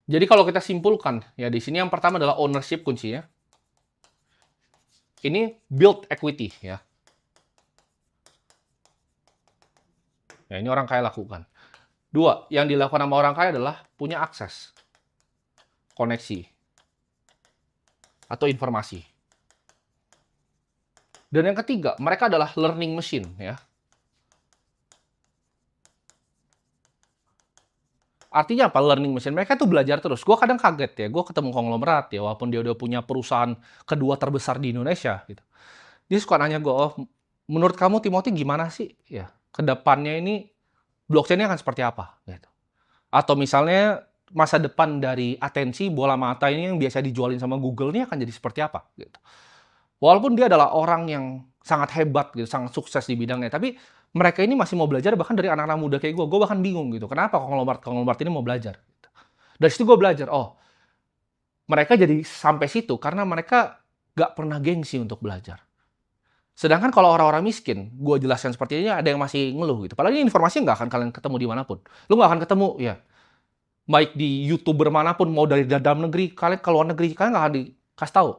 Jadi kalau kita simpulkan, ya di sini yang pertama adalah ownership kuncinya. Ini build equity ya. Ya ini orang kaya lakukan. Dua, yang dilakukan sama orang kaya adalah punya akses, koneksi, atau informasi. Dan yang ketiga, mereka adalah learning machine ya. Artinya apa learning machine? Mereka tuh belajar terus. Gue kadang kaget ya, gue ketemu konglomerat ya, walaupun dia udah punya perusahaan kedua terbesar di Indonesia gitu. Dia suka nanya gue, oh, menurut kamu Timothy gimana sih? Ya, kedepannya ini blockchain ini akan seperti apa? Gitu. Atau misalnya masa depan dari atensi bola mata ini yang biasa dijualin sama Google ini akan jadi seperti apa? Gitu. Walaupun dia adalah orang yang sangat hebat gitu, sangat sukses di bidangnya, tapi mereka ini masih mau belajar bahkan dari anak-anak muda kayak gue. Gue bahkan bingung gitu, kenapa konglomerat ini mau belajar? Gitu. Dari situ gue belajar, oh mereka jadi sampai situ karena mereka gak pernah gengsi untuk belajar. Sedangkan kalau orang-orang miskin, gue jelaskan seperti ini, ada yang masih ngeluh gitu. Padahal ini informasi nggak akan kalian ketemu dimanapun. Lu nggak akan ketemu, ya. Baik di YouTuber manapun, mau dari dalam negeri, kalian ke luar negeri, kalian nggak akan dikasih tahu.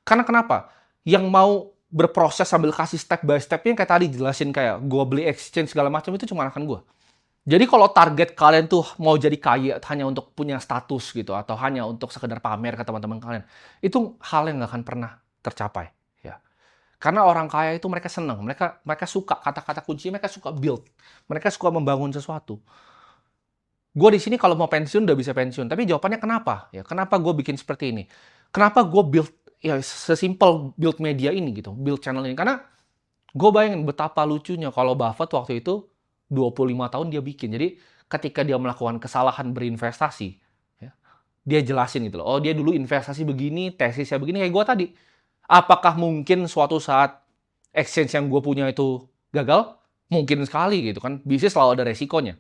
Karena kenapa? Yang mau berproses sambil kasih step by step-nya kayak tadi jelasin kayak gue beli exchange segala macam itu cuma akan gue. Jadi kalau target kalian tuh mau jadi kaya hanya untuk punya status gitu atau hanya untuk sekedar pamer ke teman-teman kalian, itu hal yang nggak akan pernah tercapai. Ya. Karena orang kaya itu mereka senang, mereka mereka suka kata-kata kunci, mereka suka build, mereka suka membangun sesuatu. Gue di sini kalau mau pensiun udah bisa pensiun, tapi jawabannya kenapa? Ya, kenapa gue bikin seperti ini? Kenapa gue build ya sesimpel build media ini gitu, build channel ini? Karena gue bayangin betapa lucunya kalau Buffett waktu itu 25 tahun dia bikin. Jadi ketika dia melakukan kesalahan berinvestasi, ya, dia jelasin gitu loh. Oh dia dulu investasi begini, tesisnya begini kayak gue tadi. Apakah mungkin suatu saat exchange yang gue punya itu gagal? Mungkin sekali gitu kan. Bisnis selalu ada resikonya.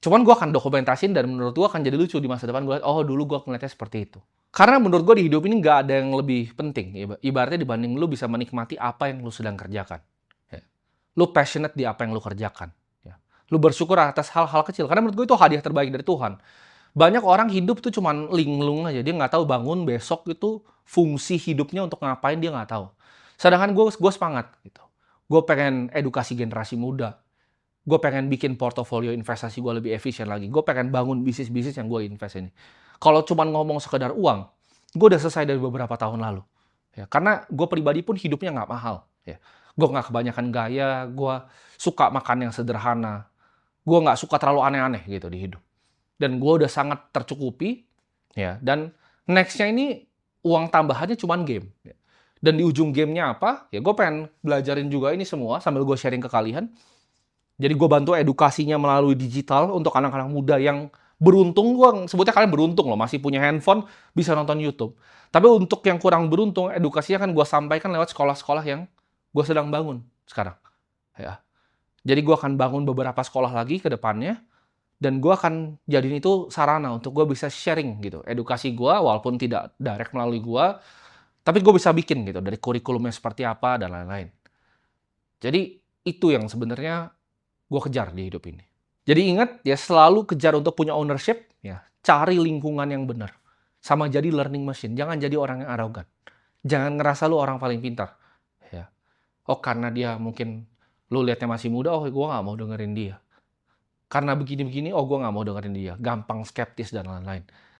Cuman gue akan dokumentasin dan menurut gue akan jadi lucu di masa depan gue. Oh dulu gue ngeliatnya seperti itu. Karena menurut gue di hidup ini nggak ada yang lebih penting. Ibaratnya dibanding lu bisa menikmati apa yang lu sedang kerjakan. Ya. Lu passionate di apa yang lu kerjakan. Ya. Lu bersyukur atas hal-hal kecil. Karena menurut gue itu hadiah terbaik dari Tuhan. Banyak orang hidup tuh cuman linglung aja. Dia nggak tahu bangun besok itu fungsi hidupnya untuk ngapain dia nggak tahu. Sedangkan gue semangat gitu. Gue pengen edukasi generasi muda. Gue pengen bikin portofolio investasi gue lebih efisien lagi. Gue pengen bangun bisnis-bisnis yang gue invest ini. Kalau cuma ngomong sekedar uang, gue udah selesai dari beberapa tahun lalu. Ya, karena gue pribadi pun hidupnya nggak mahal. Ya. Gue nggak kebanyakan gaya, gue suka makan yang sederhana. Gue nggak suka terlalu aneh-aneh gitu di hidup. Dan gue udah sangat tercukupi. Ya. Dan nextnya ini uang tambahannya cuma game. Ya. Dan di ujung gamenya apa? Ya gue pengen belajarin juga ini semua sambil gue sharing ke kalian. Jadi gue bantu edukasinya melalui digital untuk anak-anak muda yang beruntung, gue sebutnya kalian beruntung loh, masih punya handphone, bisa nonton YouTube. Tapi untuk yang kurang beruntung, edukasinya kan gue sampaikan lewat sekolah-sekolah yang gue sedang bangun sekarang. Ya. Jadi gue akan bangun beberapa sekolah lagi ke depannya, dan gue akan jadiin itu sarana untuk gue bisa sharing gitu. Edukasi gue, walaupun tidak direct melalui gue, tapi gue bisa bikin gitu, dari kurikulumnya seperti apa, dan lain-lain. Jadi itu yang sebenarnya gue kejar di hidup ini. Jadi ingat ya selalu kejar untuk punya ownership, ya cari lingkungan yang benar. Sama jadi learning machine, jangan jadi orang yang arogan. Jangan ngerasa lu orang paling pintar. Ya. Oh karena dia mungkin lu lihatnya masih muda, oh gue nggak mau dengerin dia. Karena begini-begini, oh gue nggak mau dengerin dia. Gampang skeptis dan lain-lain.